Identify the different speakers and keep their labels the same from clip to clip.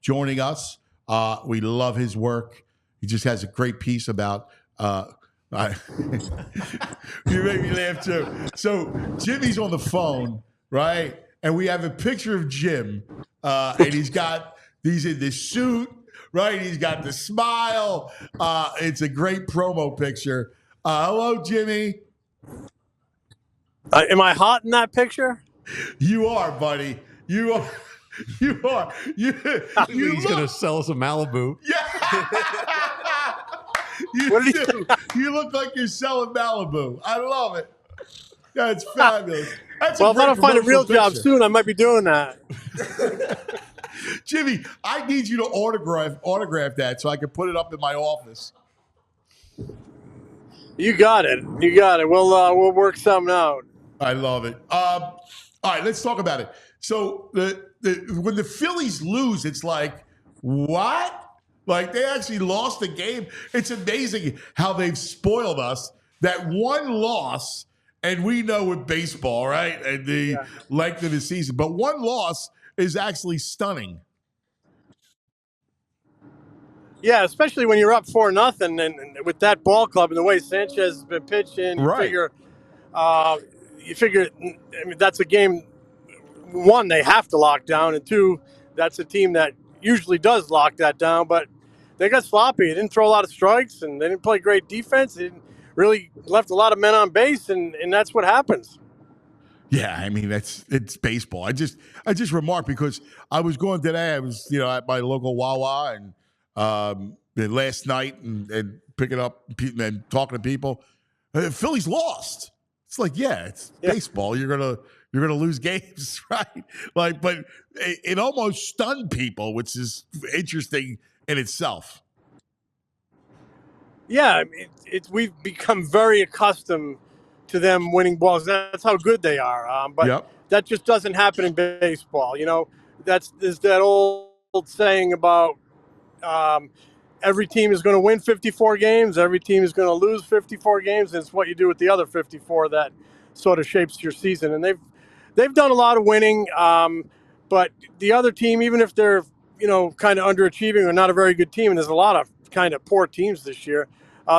Speaker 1: joining us. We love his work. He just has a great piece about. You make me laugh too. So Jimmy's on the phone, right? And we have a picture of Jim, and he's in this suit, right? He's got the smile. It's a great promo picture. Hello, Jimmy.
Speaker 2: Am I hot in that picture?
Speaker 1: You are, buddy. You are. You are. He's
Speaker 3: going to sell us a Malibu.
Speaker 1: Yeah. You do. You look like you're selling Malibu. I love it. That's fabulous. That's
Speaker 2: well, if I don't find a real job soon, I might be doing that.
Speaker 1: Jimmy, I need you to autograph that so I can put it up in my office.
Speaker 2: You got it. We'll work something out.
Speaker 1: I love it. All right, let's talk about it. So when the Phillies lose, it's like, what? Like, they actually lost the game. It's amazing how they've spoiled us. That one loss, and we know with baseball, right, and the length of the season, but one loss is actually stunning.
Speaker 2: Yeah, especially when you're up 4-0, and with that ball club and the way Sanchez has been pitching, you figure, I mean, that's a game. One, they have to lock down, and two, that's a team that usually does lock that down, but they got sloppy. They didn't throw a lot of strikes, and they didn't play great defense. They didn't really left a lot of men on base, and that's what happens.
Speaker 1: Yeah, I mean, it's baseball. I just remarked because I was going today. I was at my local Wawa and last night and picking up and talking to people. Phillies lost. It's like, it's baseball. You're gonna lose games, right? Like, but it almost stunned people, which is interesting in itself.
Speaker 2: Yeah, we've become very accustomed to them winning balls. That's how good they are. But that just doesn't happen in baseball. There's that old saying about every team is going to win 54 games. Every team is going to lose 54 games. And it's what you do with the other 54 that sort of shapes your season. And they've done a lot of winning. But the other team, even if they're kind of underachieving or not a very good team, and there's a lot of kind of poor teams this year,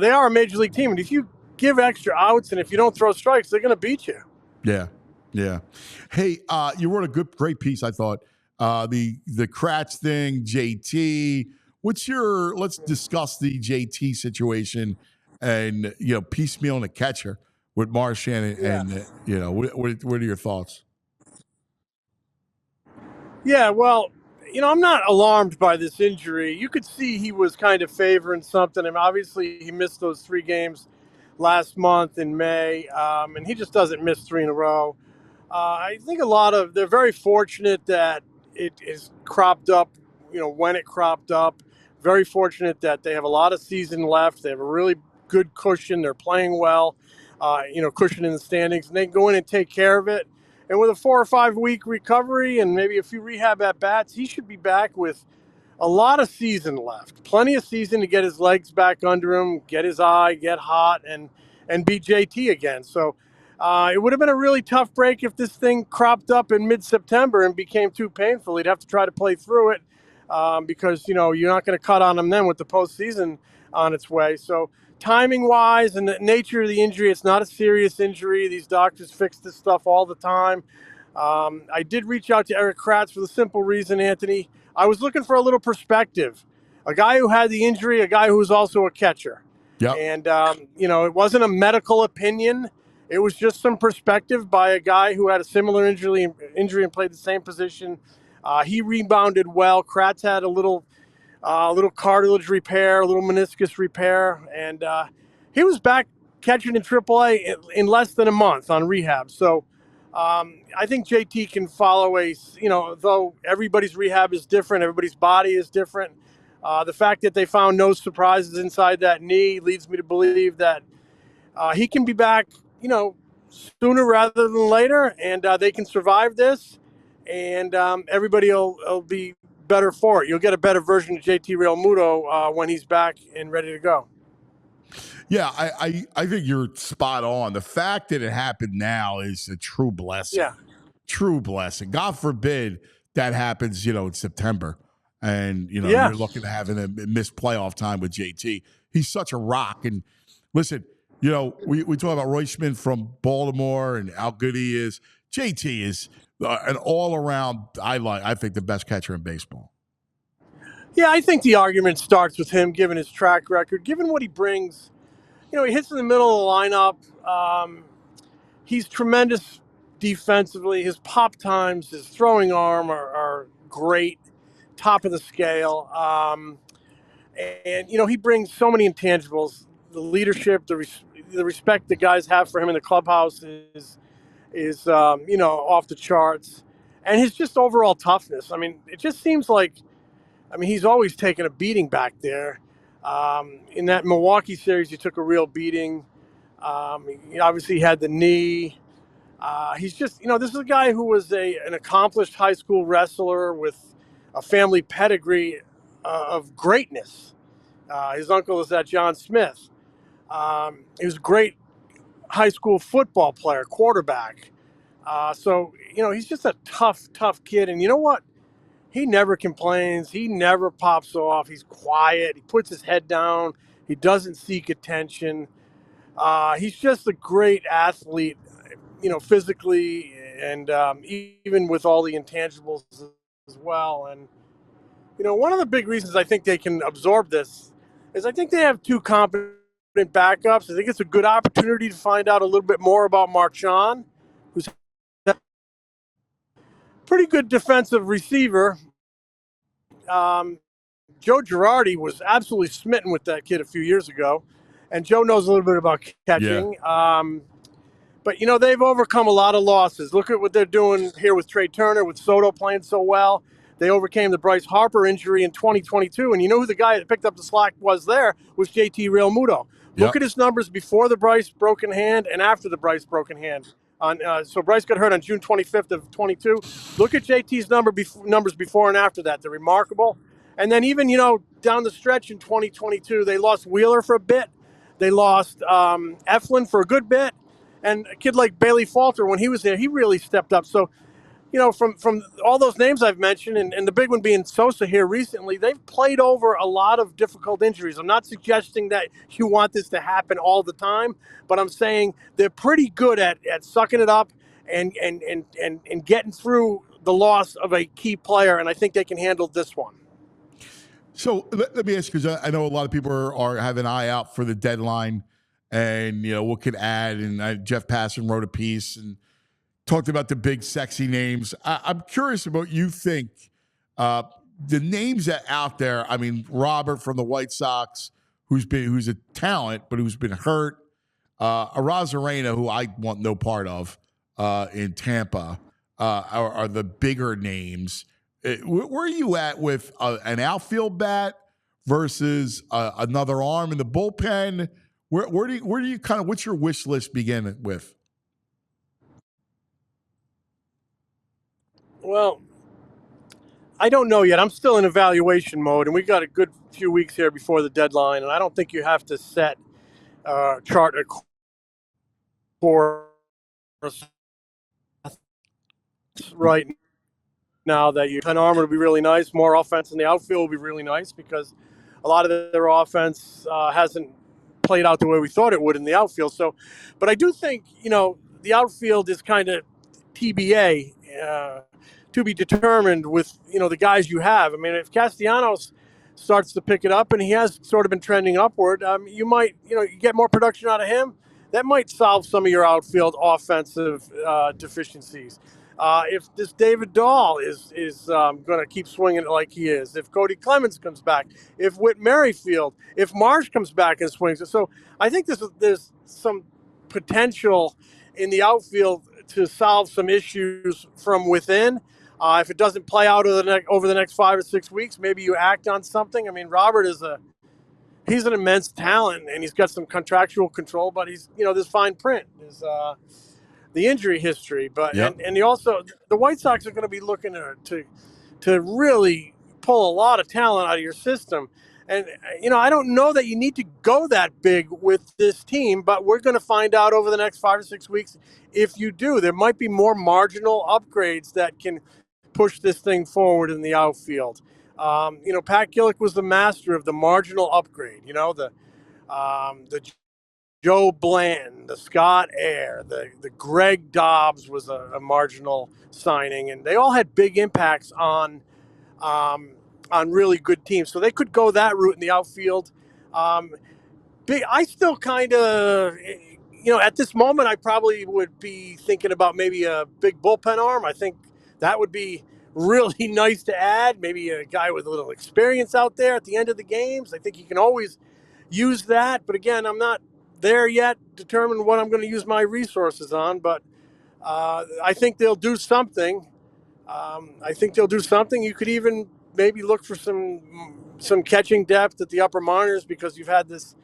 Speaker 2: they are a major league team. And if you give extra outs and if you don't throw strikes, they're going to beat you.
Speaker 1: Yeah. Hey, you wrote a great piece, I thought. The Kratz thing, JT. Let's discuss the JT situation and, piecemeal the catcher with Marchand and what are your thoughts?
Speaker 2: Yeah, well, I'm not alarmed by this injury. You could see he was kind of favoring something. And obviously he missed those 3 games last month in May, and he just doesn't miss 3 in a row. I think they're very fortunate that it is cropped up, when it cropped up. Very fortunate that they have a lot of season left. They have a really good cushion. They're playing well, cushion in the standings, and they can go in and take care of it. And with a 4 or 5 week recovery and maybe a few rehab at bats, he should be back with a lot of season left. Plenty of season to get his legs back under him, get his eye, get hot, and beat JT again. So it would have been a really tough break if this thing cropped up in mid-September and became too painful. He'd have to try to play through it because, you're not going to cut on him then with the postseason on its way. So timing-wise and the nature of the injury, it's not a serious injury. These doctors fix this stuff all the time. I did reach out to Eric Kratz for the simple reason, Anthony. I was looking for a little perspective. A guy who had the injury, a guy who was also a catcher.
Speaker 1: Yep.
Speaker 2: And, it wasn't a medical opinion. It was just some perspective by a guy who had a similar injury and played the same position. He rebounded well. Kratz had a little cartilage repair, a little meniscus repair, and he was back catching in AAA in less than a month on rehab. So I think JT can follow though everybody's rehab is different, everybody's body is different. The fact that they found no surprises inside that knee leads me to believe that he can be back, sooner rather than later, and they can survive this, and everybody will be better for it. You'll get a better version of JT Realmuto when he's back and ready to go.
Speaker 1: Yeah, I think you're spot on. The fact that it happened now is a true blessing.
Speaker 2: Yeah.
Speaker 1: True blessing. God forbid that happens, in September. and
Speaker 2: Yeah.
Speaker 1: you're looking at having a missed playoff time with JT. He's such a rock. And listen, we talk about Roy Schmidt from Baltimore and how good he is. JT is an all around. I think the best catcher in baseball.
Speaker 2: Yeah, I think the argument starts with him, given his track record, given what he brings. He hits in the middle of the lineup. He's tremendous defensively. His pop times, his throwing arm are great, top of the scale. And he brings so many intangibles. The leadership, the respect the guys have for him in the clubhouse is off the charts, and his just overall toughness. I mean, it just seems like, he's always taken a beating back there. In that Milwaukee series, he took a real beating. He obviously had the knee. He's just, this is a guy who was an accomplished high school wrestler with a family pedigree of greatness. His uncle is that John Smith. He was a great high school football player, quarterback. So he's just a tough kid. And you know what? He never complains. He never pops off. He's quiet. He puts his head down. He doesn't seek attention. He's just a great athlete, physically and even with all the intangibles as well. And, one of the big reasons I think they can absorb this is I think they have two competent backups. I think it's a good opportunity to find out a little bit more about Marchand, who's a pretty good defensive receiver. Joe Girardi was absolutely smitten with that kid a few years ago, and Joe knows a little bit about catching. Yeah. But, they've overcome a lot of losses. Look at what they're doing here with Trey Turner, with Soto playing so well. They overcame the Bryce Harper injury in 2022, and who the guy that picked up the slack was JT Realmuto. Look at his numbers before the Bryce broken hand and after the Bryce broken hand. So Bryce got hurt on June 25th of 22. Look at JT's numbers before and after that. They're remarkable. And then even, down the stretch in 2022, they lost Wheeler for a bit. They lost Eflin for a good bit. And a kid like Bailey Falter, when he was there, he really stepped up. So, from all those names I've mentioned, and the big one being Sosa here recently, they've played over a lot of difficult injuries. I'm not suggesting that you want this to happen all the time, but I'm saying they're pretty good at sucking it up and getting through the loss of a key player, and I think they can handle this one.
Speaker 1: So let me ask you, because I know a lot of people are have an eye out for the deadline and, what could add. And Jeff Passan wrote a piece and talked about the big, sexy names. I'm curious about you think the names that out there. I mean, Robert from the White Sox, who's a talent, but who's been hurt. Arozarena, who I want no part of in Tampa, are the bigger names. Where are you at with an outfield bat versus another arm in the bullpen? Where do you kind of, what's your wish list begin with?
Speaker 2: Well, I don't know yet. I'm still in evaluation mode, and we got a good few weeks here before the deadline, and I don't think you have to chart a course right now that an arm would be really nice. More offense in the outfield would be really nice because a lot of their offense hasn't played out the way we thought it would in the outfield. So, but I do think, the outfield is kind of TBA, to be determined with, the guys you have. I mean, if Castellanos starts to pick it up, and he has sort of been trending upward, you might, you get more production out of him. That might solve some of your outfield offensive deficiencies. If this David Dahl is going to keep swinging it like he is, if Cody Clemens comes back, if Whit Merrifield, if Marsh comes back and swings it. So I think there's some potential in the outfield to solve some issues from within. If it doesn't play out over the next 5 or 6 weeks, maybe you act on something. I mean, Robert he's an immense talent, and he's got some contractual control, but he's, this fine print is the injury history. But and also the White Sox are going to be looking to really pull a lot of talent out of your system. And, I don't know that you need to go that big with this team, but we're going to find out over the next 5 or 6 weeks if you do. There might be more marginal upgrades that can push this thing forward in the outfield. Pat Gillick was the master of the marginal upgrade. The Joe Blanton, the Scott Air, the Greg Dobbs was a marginal signing, and they all had big impacts um, on really good teams. So they could go that route in the outfield. Um, I still kind of, at this moment, I probably would be thinking about maybe a big bullpen arm. I think that would be really nice to add. Maybe a guy with a little experience out there at the end of the games. I think you can always use that. But again, I'm not there yet, determine what I'm going to use my resources on. But I think they'll do something. You could even maybe look for some catching depth at the upper minors because you've had this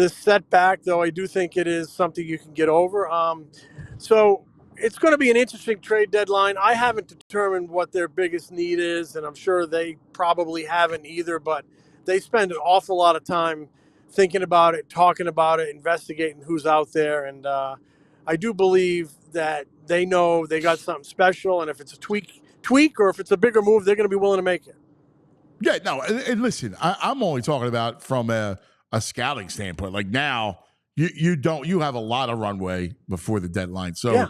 Speaker 2: setback, though I do think it is something you can get over. So it's going to be an interesting trade deadline. I haven't determined what their biggest need is, and I'm sure they probably haven't either, but they spend an awful lot of time thinking about it, talking about it, investigating who's out there. And I do believe that they know they got something special, and if it's a tweak or if it's a bigger move, they're going to be willing to make it.
Speaker 1: Yeah, no, and listen, I'm only talking about from a scouting standpoint. Like now, you have a lot of runway before the deadline. So,
Speaker 2: Yeah.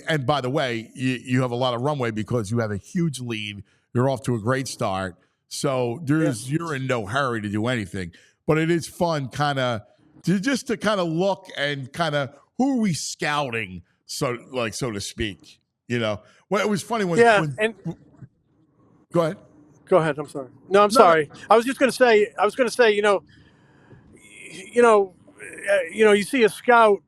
Speaker 1: And by the way, you have a lot of runway because you have a huge lead. You're off to a great start. So you're in no hurry to do anything. But it is fun to kind of look and kind of who are we scouting, so to speak. Well, it was funny when go ahead.
Speaker 2: Go ahead. I'm sorry. No, I'm sorry. I was going to say, you see a scout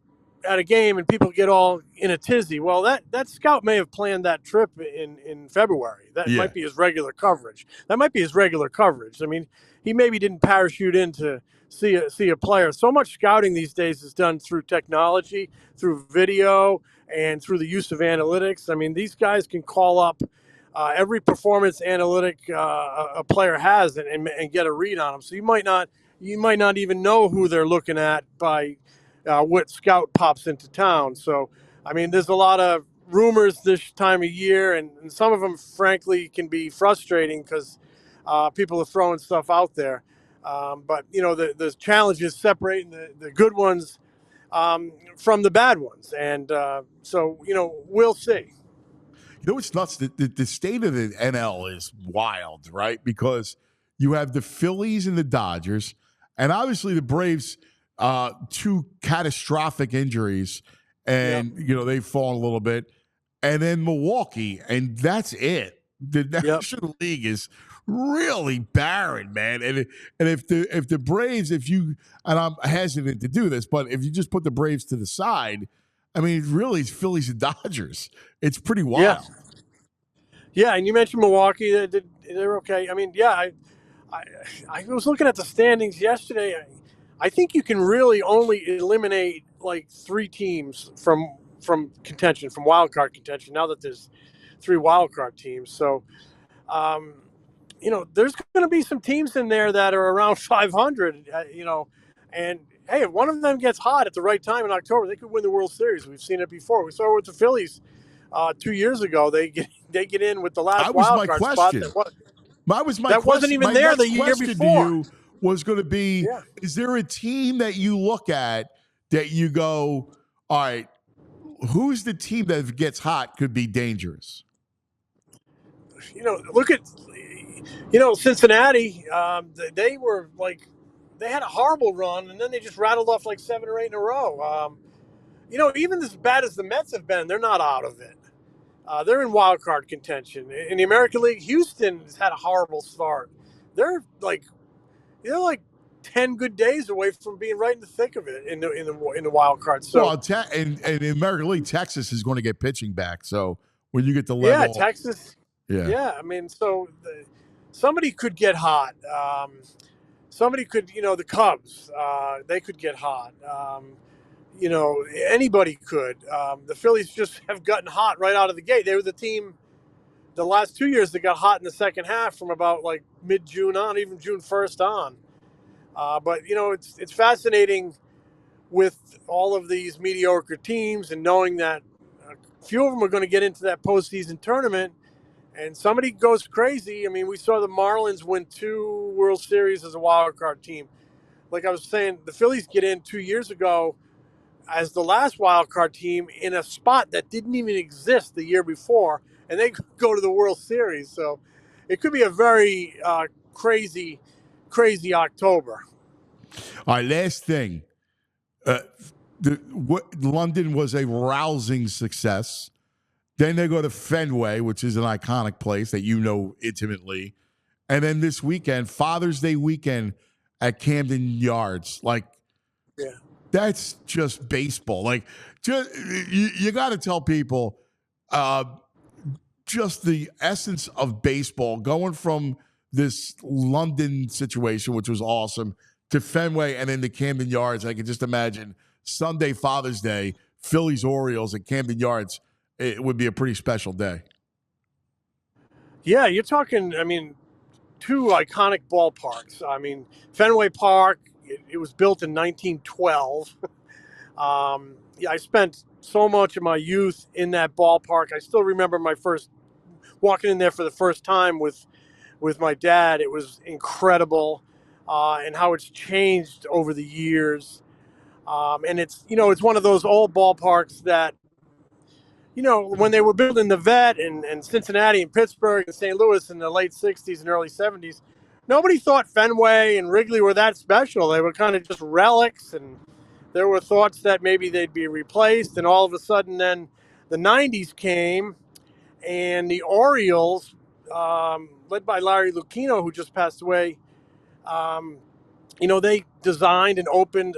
Speaker 2: at a game and people get all in a tizzy. Well, that scout may have planned that trip in February. That might be his regular coverage. I mean, he maybe didn't parachute in to see a player. So much scouting these days is done through technology, through video, and through the use of analytics. I mean, these guys can call up every performance analytic a player has and get a read on them. So you might not even know who they're looking at by what scout pops into town. So, I mean, there's a lot of rumors this time of year, and some of them, frankly, can be frustrating because people are throwing stuff out there. But the challenge is separating the good ones from the bad ones, and so we'll see.
Speaker 1: It's nuts. The state of the NL is wild, right? Because you have the Phillies and the Dodgers, and obviously the Braves, two catastrophic injuries, and they've fallen a little bit, and then Milwaukee, and that's it. The National League is really barren, man. And if the Braves, and I'm hesitant to do this, but if you just put the Braves to the side, I mean, really, it's Phillies and Dodgers. It's pretty wild.
Speaker 2: Yeah, and you mentioned Milwaukee. They're okay. I mean, I was looking at the standings yesterday. I think you can really only eliminate like 3 teams from contention, from wild card contention. Now that there's 3 wild card teams, so there's going to be some teams in there that are around 500. And hey, if one of them gets hot at the right time in October, they could win the World Series. We've seen it before. We saw it with the Phillies 2 years ago. They get in with the last wild card spot. That wasn't even there the year before.
Speaker 1: To you was going to be: is there a team that you look at that you go, all right, who's the team that if it gets hot could be dangerous?
Speaker 2: Look at Cincinnati. They were like, they had a horrible run, and then they just rattled off like 7 or 8 in a row. Even as bad as the Mets have been, they're not out of it. They're in wild card contention. In the American League, Houston has had a horrible start. They're like 10 good days away from being right in the thick of it in the wild card. So,
Speaker 1: and in the American League, Texas is going to get pitching back. So when you get the level,
Speaker 2: Texas. I mean, so somebody could get hot. Somebody could, the Cubs, they could get hot. Anybody could. The Phillies just have gotten hot right out of the gate. They were the team the last 2 years that got hot in the second half from about like mid-June on, even June 1st on. But it's fascinating with all of these mediocre teams and knowing that a few of them are going to get into that postseason tournament, and somebody goes crazy. I mean, we saw the Marlins win 2 World Series as a wild card team. Like I was saying, the Phillies get in 2 years ago as the last wild card team in a spot that didn't even exist the year before, and they go to the World Series. So it could be a very crazy October.
Speaker 1: All right, last thing. London was a rousing success. Then they go to Fenway, which is an iconic place that you know intimately. And then this weekend, Father's Day weekend at Camden Yards. Like,
Speaker 2: Yeah.
Speaker 1: that's just baseball. Like, you got to tell people just the essence of baseball, going from this London situation, which was awesome, to Fenway and then to Camden Yards. I can just imagine Sunday, Father's Day, Phillies Orioles at Camden Yards. It would be a pretty special day.
Speaker 2: Yeah, you're talking, I mean, 2 iconic ballparks. I mean, Fenway Park, it was built in 1912. Yeah, I spent so much of my youth in that ballpark. I still remember my first walking in there for the first time with my dad. It was incredible, and how it's changed over the years. And it's one of those old ballparks that, when they were building the Vet and Cincinnati and Pittsburgh and St. Louis in the late 60s and early 70s, nobody thought Fenway and Wrigley were that special. They were kind of just relics, and there were thoughts that maybe they'd be replaced. And all of a sudden then the 90s came, and the Orioles, led by Larry Lucchino, who just passed away, they designed and opened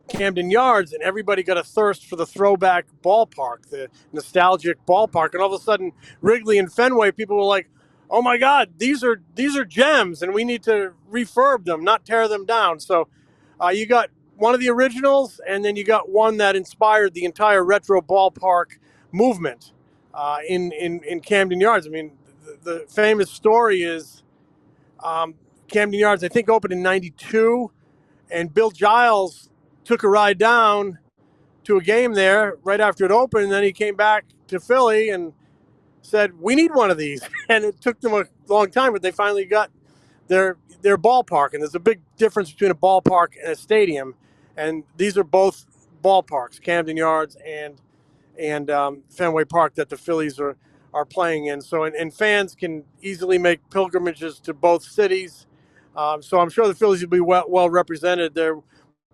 Speaker 2: Camden Yards, and everybody got a thirst for the throwback ballpark, the nostalgic ballpark. And all of a sudden, Wrigley and Fenway, people were like, "Oh my God, these are gems, and we need to refurb them, not tear them down." So, you got one of the originals, and then you got one that inspired the entire retro ballpark movement in Camden Yards. I mean, the famous story is Camden Yards, I think, opened in '92, and Bill Giles took a ride down to a game there right after it opened, and then he came back to Philly and said, "We need one of these." And it took them a long time, but they finally got their ballpark. And there's a big difference between a ballpark and a stadium, and these are both ballparks, Camden Yards and Fenway Park, that the Phillies are playing in. So and fans can easily make pilgrimages to both cities. So I'm sure the Phillies will be well represented. They're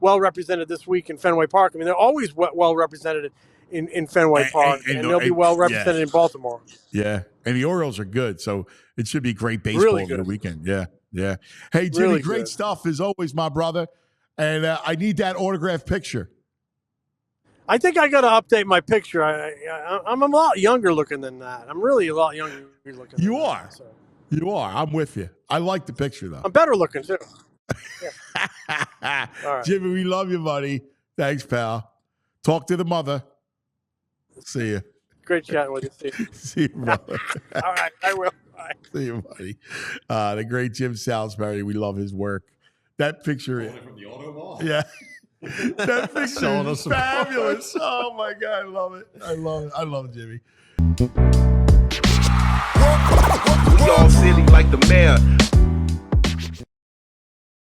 Speaker 2: well represented this week in Fenway Park. I mean, they're always well represented in Fenway Park, and they'll be well represented in Baltimore.
Speaker 1: Yeah, and the Orioles are good, so it should be great baseball
Speaker 2: Really
Speaker 1: over
Speaker 2: good.
Speaker 1: the weekend. Yeah. Hey, Jimmy,
Speaker 2: Really
Speaker 1: great
Speaker 2: good
Speaker 1: stuff as always, my brother. And I need that autographed picture.
Speaker 2: I think I got to update my picture. I'm a lot younger looking than that. I'm really a lot younger looking.
Speaker 1: You are. So. You are. I'm with you. I like the picture, though.
Speaker 2: I'm better looking, too. Yeah.
Speaker 1: All right. Jimmy, we love you, buddy. Thanks, pal. Talk to the mother. See you.
Speaker 2: Great chatting with you.
Speaker 1: See you, brother.
Speaker 2: All right, I will. Bye.
Speaker 1: See you, buddy. The great Jim Salisbury. We love his work. That picture
Speaker 3: from the auto mall.
Speaker 1: Yeah. That picture is fabulous. Oh, my God. I love it. I love Jimmy.
Speaker 4: We all silly like the mayor.